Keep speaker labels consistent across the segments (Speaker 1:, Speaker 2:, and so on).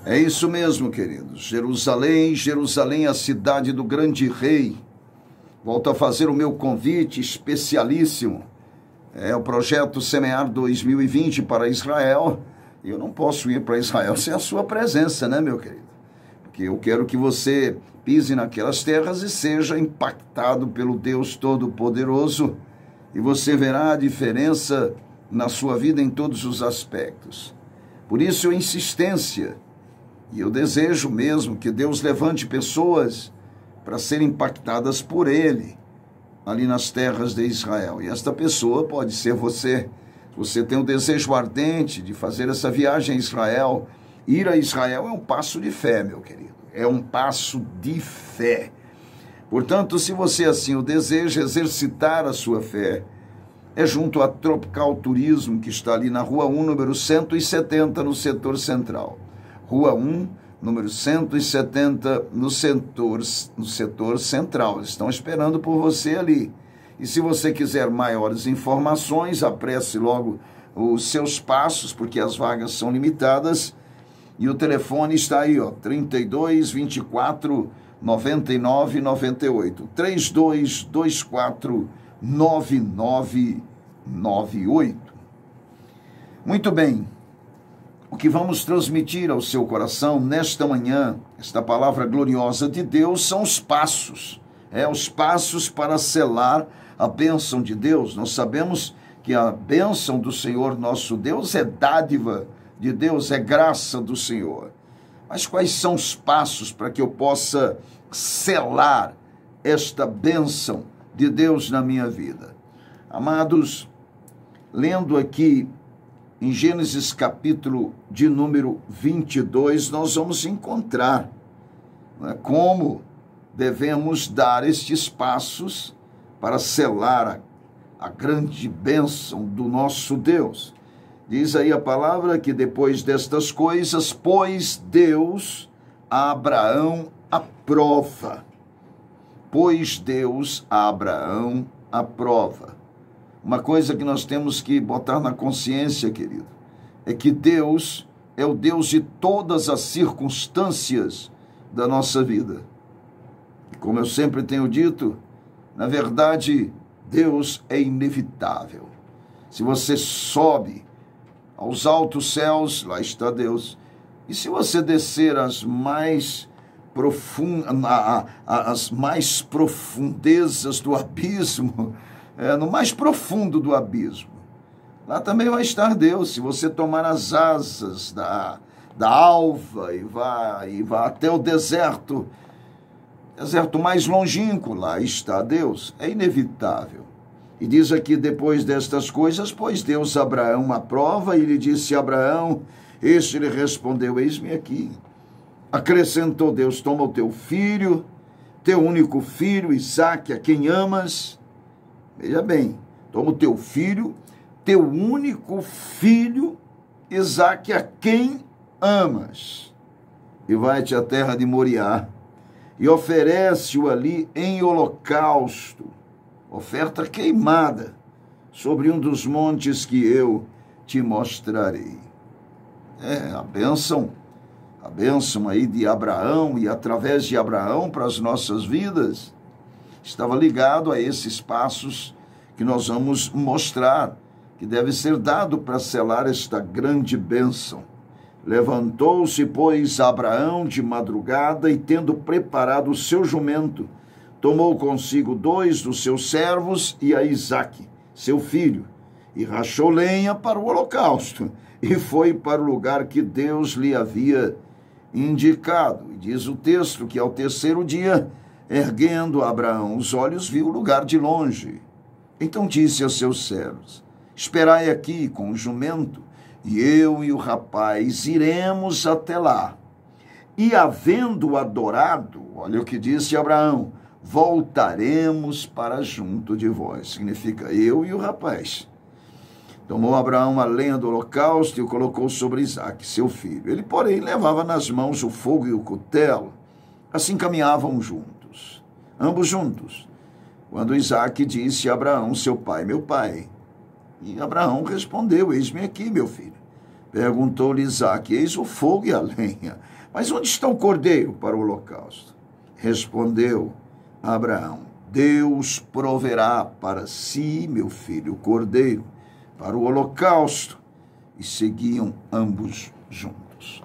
Speaker 1: É isso mesmo, queridos. Jerusalém, Jerusalém, a cidade do grande rei. Volto a fazer o meu convite especialíssimo. É o projeto Semear 2020 para Israel. Eu não posso ir para Israel sem a sua presença, né, meu querido? Porque eu quero que você pise naquelas terras e seja impactado pelo Deus Todo-Poderoso. E você verá a diferença na sua vida em todos os aspectos. Por isso, a insistência. E eu desejo mesmo que Deus levante pessoas para serem impactadas por Ele, ali nas terras de Israel. E esta pessoa pode ser você. Você tem um desejo ardente de fazer essa viagem a Israel. Ir a Israel é um passo de fé, meu querido. É um passo de fé. Portanto, se você assim o deseja, exercitar a sua fé, é junto à Tropical Turismo, que está ali na Rua 1, número 170, no setor central. Rua 1, número 170, no setor central. Eles estão esperando por você ali. E se você quiser maiores informações, apresse logo os seus passos, porque as vagas são limitadas. E o telefone está aí, ó, 32 24 99 98. 3224 9998. Muito bem. O que vamos transmitir ao seu coração nesta manhã, esta palavra gloriosa de Deus, são os passos. Os passos para selar a bênção de Deus. Nós sabemos que a bênção do Senhor nosso Deus é dádiva de Deus, é graça do Senhor. Mas quais são os passos para que eu possa selar esta bênção de Deus na minha vida? Amados, lendo aqui em Gênesis capítulo de número 22, nós vamos encontrar como devemos dar estes passos para selar a grande bênção do nosso Deus. Diz aí a palavra que depois destas coisas, pôs Deus a Abraão à prova. Pôs Deus a Abraão à prova. Uma coisa que nós temos que botar na consciência, querido, é que Deus é o Deus de todas as circunstâncias da nossa vida. E como eu sempre tenho dito, na verdade, Deus é inevitável. Se você sobe aos altos céus, lá está Deus. E se você descer as mais profundezas do abismo, no mais profundo do abismo, lá também vai estar Deus. Se você tomar as asas da alva e vá até o deserto mais longínquo, lá está Deus. É inevitável. E diz aqui, depois destas coisas, pôs Deus a Abraão à prova, e lhe disse a Abraão, este lhe respondeu, eis-me aqui. Acrescentou Deus, toma o teu filho, teu único filho, Isaque, a quem amas. Veja bem, toma o teu filho, teu único filho, Isaque, a quem amas, e vai-te à terra de Moriá, e oferece-o ali em holocausto, oferta queimada, sobre um dos montes que eu te mostrarei. A bênção aí de Abraão, e através de Abraão para as nossas vidas, estava ligado a esses passos que nós vamos mostrar, que deve ser dado para selar esta grande bênção. Levantou-se, pois, Abraão de madrugada, e tendo preparado o seu jumento, tomou consigo 2 dos seus servos e a Isaque, seu filho, e rachou lenha para o holocausto, e foi para o lugar que Deus lhe havia indicado. E diz o texto que ao terceiro dia, erguendo Abraão os olhos, viu o lugar de longe. Então disse aos seus servos, esperai aqui com o jumento, e eu e o rapaz iremos até lá. E havendo adorado, olha o que disse Abraão, voltaremos para junto de vós. Significa eu e o rapaz. Tomou Abraão a lenha do holocausto e o colocou sobre Isaque, seu filho. Ele, porém, levava nas mãos o fogo e o cutelo. Assim caminhavam juntos, ambos juntos. Quando Isaque disse a Abraão, seu pai, meu pai. E Abraão respondeu, eis-me aqui, meu filho. Perguntou-lhe Isaque: eis o fogo e a lenha, mas onde está o cordeiro para o holocausto? Respondeu Abraão: Deus proverá para si, meu filho, o cordeiro para o holocausto. E seguiam ambos juntos.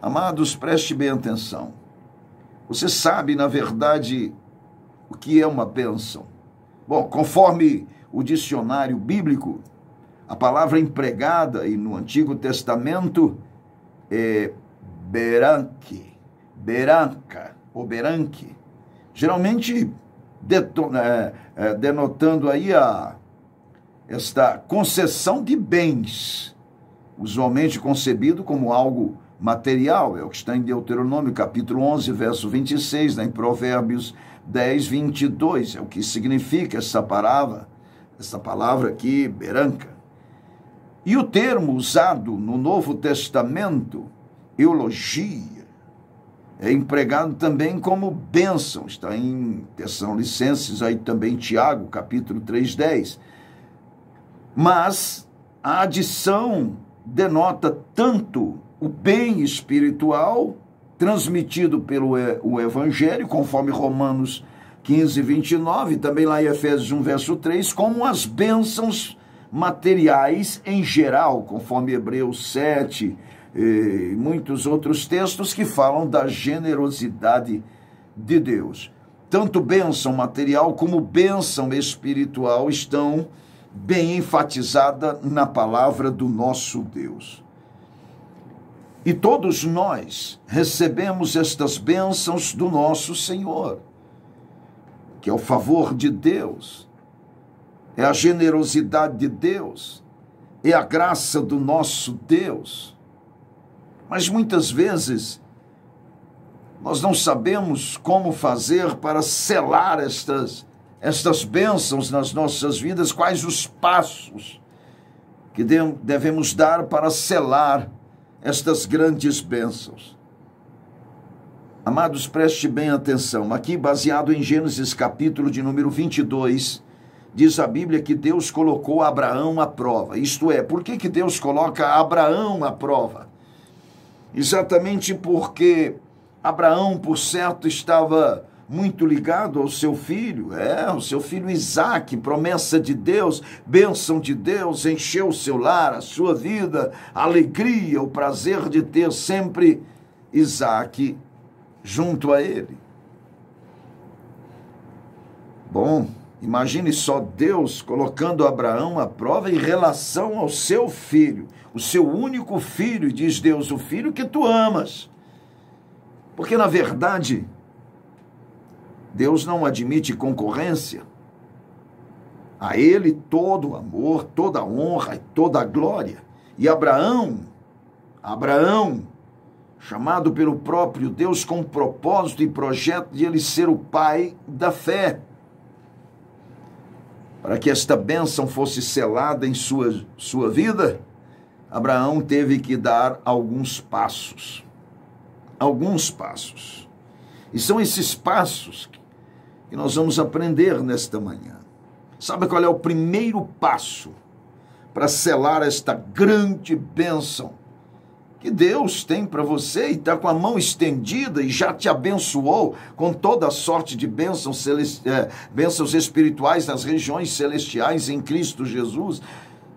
Speaker 1: Amados, preste bem atenção. Você sabe, na verdade, o que é uma bênção? Bom, conforme o dicionário bíblico, a palavra empregada aí no Antigo Testamento é beranque, beranca ou beranque, geralmente denotando aí esta concessão de bens, usualmente concebido como algo material. É o que está em Deuteronômio, capítulo 11, verso 26, em Provérbios 10, 22. É o que significa essa palavra aqui, beranca. E o termo usado no Novo Testamento, eulogia, é empregado também como bênção. Está em Tessalonicenses, aí também Tiago, capítulo 3, 10. Mas a adição denota tanto o bem espiritual transmitido pelo o Evangelho, conforme Romanos 15, 29, também lá em Efésios 1, verso 3, como as bênçãos materiais em geral, conforme Hebreus 7 e muitos outros textos que falam da generosidade de Deus. Tanto bênção material como bênção espiritual estão bem enfatizada na palavra do nosso Deus. E todos nós recebemos estas bênçãos do nosso Senhor, que é o favor de Deus, é a generosidade de Deus, é a graça do nosso Deus. Mas muitas vezes nós não sabemos como fazer para selar estas bênçãos nas nossas vidas, quais os passos que devemos dar para selar estas grandes bênçãos. Amados, preste bem atenção. Aqui, baseado em Gênesis capítulo de número 22, diz a Bíblia que Deus colocou Abraão à prova. Isto é, por que Deus coloca Abraão à prova? Exatamente porque Abraão, por certo, estava muito ligado ao seu filho, o seu filho Isaque, promessa de Deus, bênção de Deus, encheu o seu lar, a sua vida, a alegria, o prazer de ter sempre Isaque junto a ele. Bom, imagine só Deus colocando Abraão à prova em relação ao seu filho, o seu único filho, diz Deus, o filho que tu amas. Porque, na verdade, Deus não admite concorrência. A ele todo o amor, toda a honra e toda a glória. E Abraão, chamado pelo próprio Deus com propósito e projeto de ele ser o pai da fé. Para que esta bênção fosse selada em sua vida, Abraão teve que dar alguns passos. Alguns passos. E são esses passos que nós vamos aprender nesta manhã. Sabe qual é o primeiro passo para selar esta grande bênção que Deus tem para você e está com a mão estendida e já te abençoou com toda a sorte de bênçãos espirituais nas regiões celestiais em Cristo Jesus?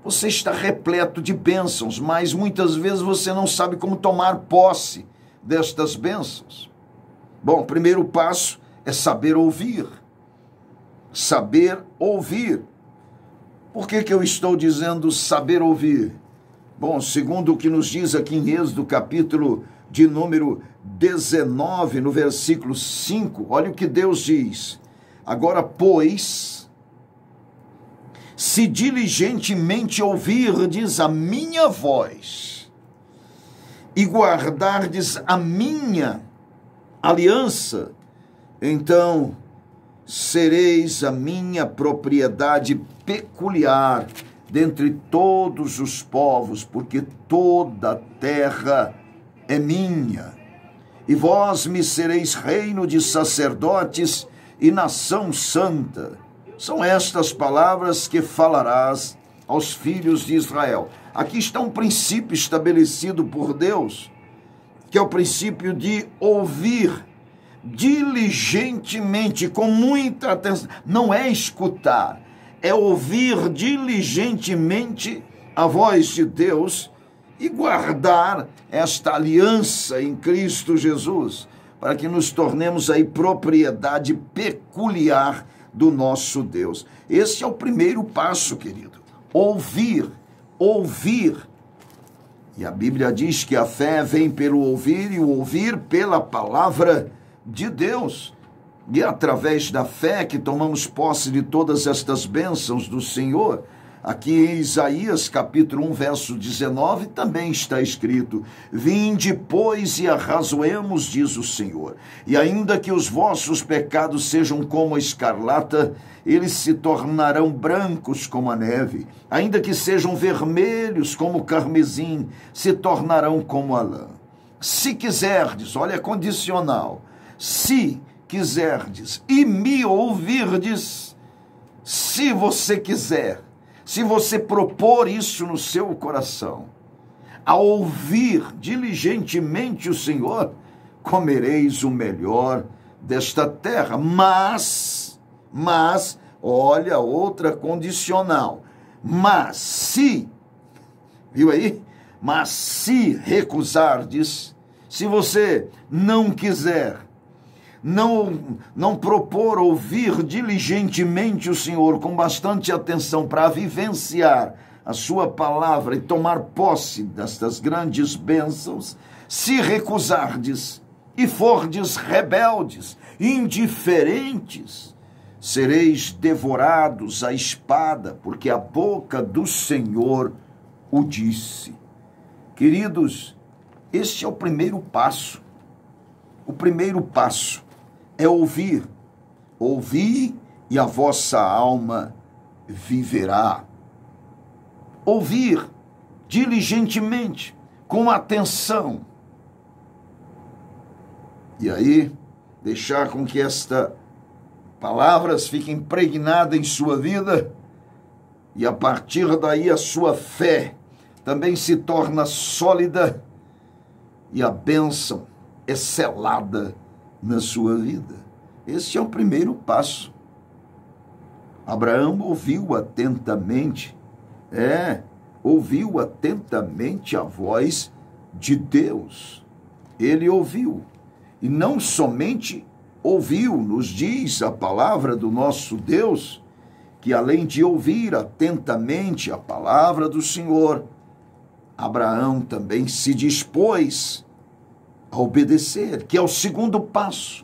Speaker 1: Você está repleto de bênçãos, mas muitas vezes você não sabe como tomar posse destas bênçãos. Bom, o primeiro passo é saber ouvir. Saber ouvir. Por que eu estou dizendo saber ouvir? Bom, segundo o que nos diz aqui em Êxodo, capítulo de número 19, no versículo 5, olha o que Deus diz. Agora, pois, se diligentemente ouvirdes a minha voz e guardardes a minha aliança, então sereis a minha propriedade peculiar dentre todos os povos, porque toda a terra é minha. E vós me sereis reino de sacerdotes e nação santa. São estas palavras que falarás aos filhos de Israel. Aqui está um princípio estabelecido por Deus, que é o princípio de ouvir diligentemente, com muita atenção. Não é escutar, é ouvir diligentemente a voz de Deus e guardar esta aliança em Cristo Jesus, para que nos tornemos aí propriedade peculiar do nosso Deus. Esse é o primeiro passo, querido. Ouvir. E a Bíblia diz que a fé vem pelo ouvir e o ouvir pela palavra de Deus. E é através da fé que tomamos posse de todas estas bênçãos do Senhor. Aqui em Isaías, capítulo 1, verso 19, também está escrito: vinde, pois, e arrazoemos, diz o Senhor, e ainda que os vossos pecados sejam como a escarlata, eles se tornarão brancos como a neve, ainda que sejam vermelhos como o carmesim, se tornarão como a lã. Se quiserdes, olha, condicional, se quiserdes e me ouvirdes, se você quiser, se você propor isso no seu coração, a ouvir diligentemente o Senhor, comereis o melhor desta terra. Mas, olha, outra condicional. Mas se, viu aí? Mas se recusardes, se você não quiser, não propor ouvir diligentemente o Senhor com bastante atenção para vivenciar a sua palavra e tomar posse destas grandes bênçãos, se recusardes e fordes rebeldes, indiferentes, sereis devorados à espada, porque a boca do Senhor o disse. Queridos, este é o primeiro passo. O primeiro passo é ouvir. Ouvi e a vossa alma viverá. Ouvir diligentemente, com atenção. E aí, deixar com que estas palavras fiquem impregnadas em sua vida, e a partir daí a sua fé também se torna sólida e a bênção é selada na sua vida. Esse é o primeiro passo. Abraão ouviu atentamente, ouviu atentamente a voz de Deus. Ele ouviu, e não somente ouviu, nos diz a palavra do nosso Deus, que além de ouvir atentamente a palavra do Senhor, Abraão também se dispôs a obedecer, que é o segundo passo.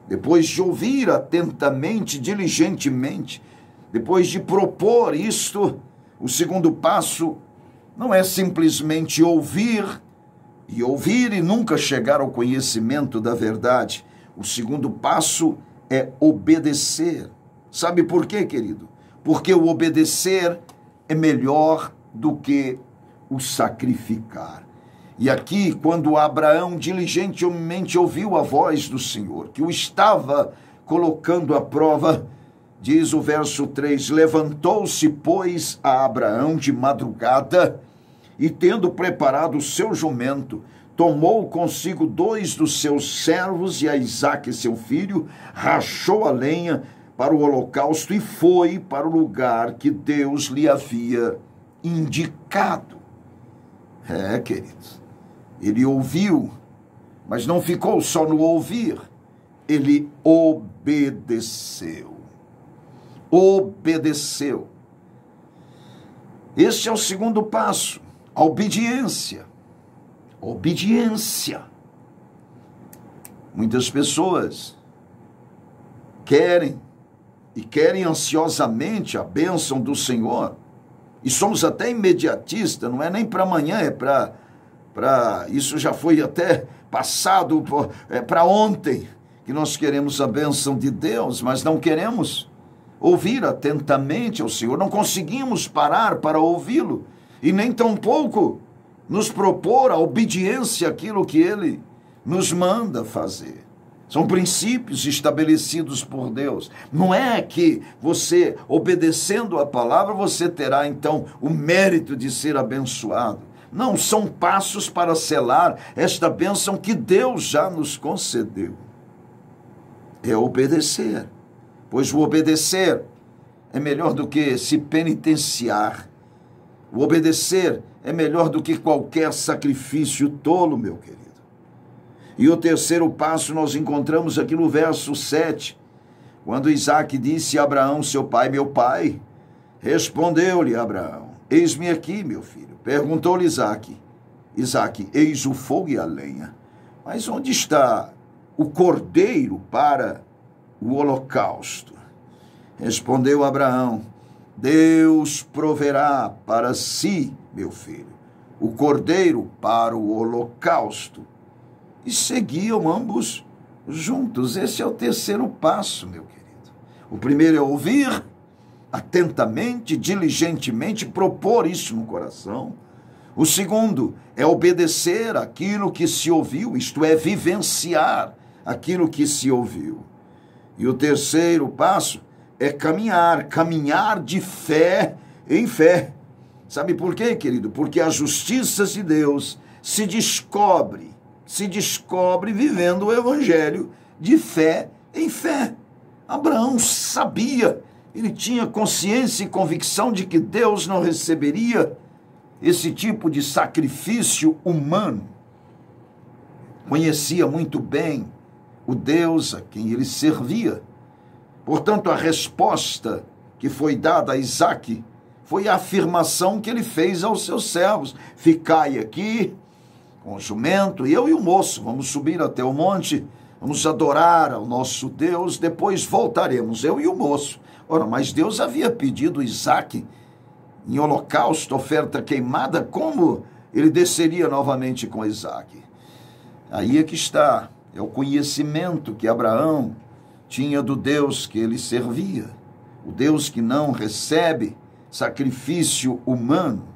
Speaker 1: Depois de ouvir atentamente, diligentemente, depois de propor isto, o segundo passo não é simplesmente ouvir e nunca chegar ao conhecimento da verdade. O segundo passo é obedecer. Sabe por quê, querido? Porque o obedecer é melhor do que o sacrificar. E aqui, quando Abraão diligentemente ouviu a voz do Senhor, que o estava colocando à prova, diz o verso 3, levantou-se, pois, a Abraão de madrugada, e tendo preparado o seu jumento, tomou consigo 2 dos seus servos e a Isaque, seu filho, rachou a lenha para o holocausto e foi para o lugar que Deus lhe havia indicado. Queridos, ele ouviu, mas não ficou só no ouvir, ele obedeceu. Obedeceu. Este é o segundo passo, a obediência. Obediência. Muitas pessoas querem ansiosamente a bênção do Senhor, e somos até imediatistas, não é nem para amanhã, é para isso já foi até passado, para ontem, que nós queremos a bênção de Deus, mas não queremos ouvir atentamente ao Senhor, não conseguimos parar para ouvi-lo, e nem tampouco nos propor a obediência àquilo que Ele nos manda fazer. São princípios estabelecidos por Deus. Não é que você, obedecendo a palavra, você terá, então, o mérito de ser abençoado. Não, são passos para selar esta bênção que Deus já nos concedeu. É obedecer, pois o obedecer é melhor do que se penitenciar. O obedecer é melhor do que qualquer sacrifício tolo, meu querido. E o terceiro passo nós encontramos aqui no verso 7, quando Isaque disse a Abraão, seu pai, meu pai, respondeu-lhe Abraão, eis-me aqui, meu filho. Perguntou-lhe Isaque, eis o fogo e a lenha, mas onde está o cordeiro para o holocausto? Respondeu Abraão, Deus proverá para si, meu filho, o cordeiro para o holocausto. E seguiam ambos juntos. Esse é o terceiro passo, meu querido. O primeiro é ouvir atentamente, diligentemente, propor isso no coração. O segundo é obedecer aquilo que se ouviu, isto é, vivenciar aquilo que se ouviu. E o terceiro passo é caminhar de fé em fé. Sabe por quê, querido? Porque a justiça de Deus se descobre vivendo o evangelho de fé em fé. Abraão sabia, ele tinha consciência e convicção de que Deus não receberia esse tipo de sacrifício humano. Conhecia muito bem o Deus a quem ele servia. Portanto, a resposta que foi dada a Isaque foi a afirmação que ele fez aos seus servos: ficai aqui com o jumento, eu e o moço, vamos subir até o monte, vamos adorar ao nosso Deus, depois voltaremos, eu e o moço. Ora, mas Deus havia pedido Isaque em holocausto, oferta queimada, como ele desceria novamente com Isaque? Aí é que está, é o conhecimento que Abraão tinha do Deus que ele servia, o Deus que não recebe sacrifício humano.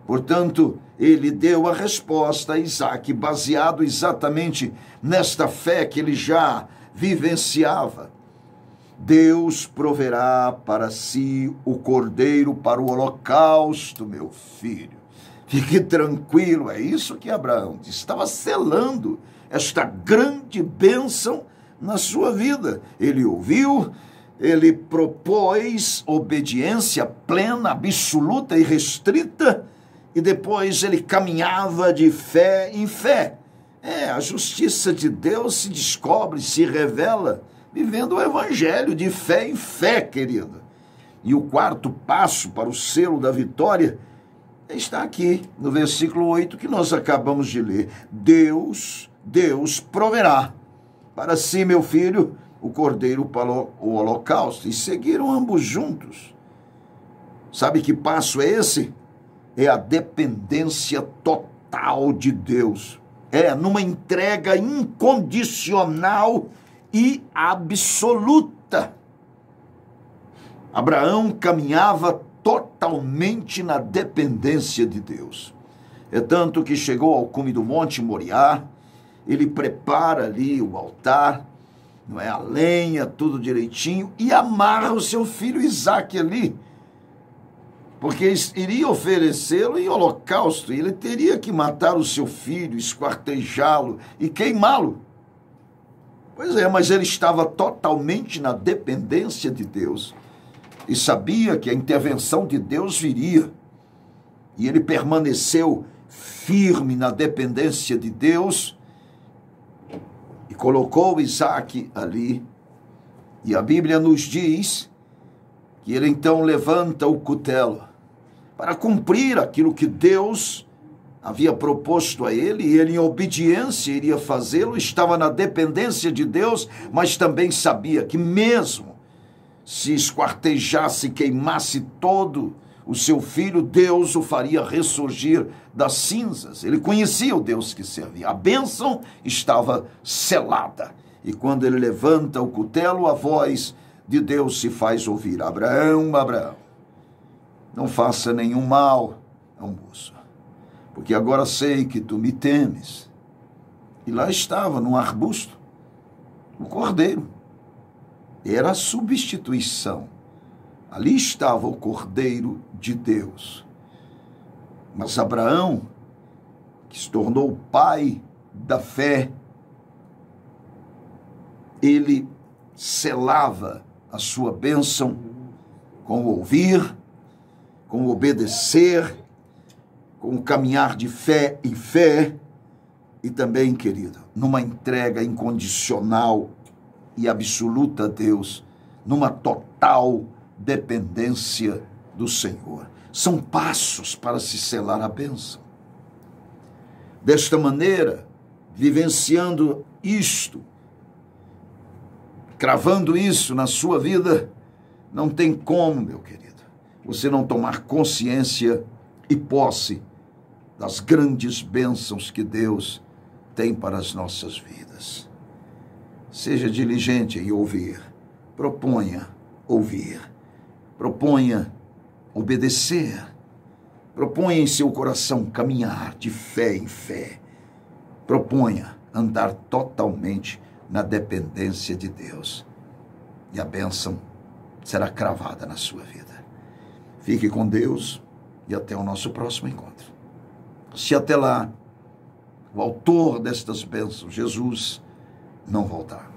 Speaker 1: Portanto, ele deu a resposta a Isaque, baseado exatamente nesta fé que ele já vivenciava. Deus proverá para si o cordeiro para o holocausto, meu filho. Fique tranquilo, é isso que Abraão disse. Estava selando esta grande bênção na sua vida. Ele ouviu, ele propôs obediência plena, absoluta e restrita, e depois ele caminhava de fé em fé. A justiça de Deus se descobre, se revela, vivendo o evangelho de fé em fé, querido. E o quarto passo para o selo da vitória está aqui, no versículo 8, que nós acabamos de ler. Deus proverá para si, meu filho, o cordeiro para o holocausto. E seguiram ambos juntos. Sabe que passo é esse? É a dependência total de Deus. Numa entrega incondicional e absoluta. Abraão caminhava totalmente na dependência de Deus. É tanto que chegou ao cume do Monte Moriá, ele prepara ali o altar, não é, a lenha, tudo direitinho, e amarra o seu filho Isaque ali, porque iria oferecê-lo em holocausto, e ele teria que matar o seu filho, esquartejá-lo e queimá-lo. Pois é, mas ele estava totalmente na dependência de Deus e sabia que a intervenção de Deus viria. E ele permaneceu firme na dependência de Deus e colocou Isaque ali. E a Bíblia nos diz que ele então levanta o cutelo para cumprir aquilo que Deus havia proposto a ele, e ele em obediência iria fazê-lo, estava na dependência de Deus, mas também sabia que mesmo se esquartejasse, queimasse todo o seu filho, Deus o faria ressurgir das cinzas. Ele conhecia o Deus que servia. A bênção estava selada. E quando ele levanta o cutelo, a voz de Deus se faz ouvir: Abraão, Abraão, não faça nenhum mal ao moço, porque agora sei que tu me temes. E lá estava, num arbusto, o cordeiro. Era a substituição. Ali estava o Cordeiro de Deus. Mas Abraão, que se tornou o pai da fé, ele selava a sua bênção com o ouvir, com o obedecer, com o caminhar de fé em fé e também, querido, numa entrega incondicional e absoluta a Deus, numa total dependência do Senhor. São passos para se selar a bênção. Desta maneira, vivenciando isto, cravando isso na sua vida, não tem como, meu querido, você não tomar consciência e posse das grandes bênçãos que Deus tem para as nossas vidas. Seja diligente em ouvir, proponha ouvir, proponha obedecer, proponha em seu coração caminhar de fé em fé, proponha andar totalmente na dependência de Deus, e a bênção será cravada na sua vida. Fique com Deus e até o nosso próximo encontro. Se até lá o autor destas bênçãos, Jesus, não voltar.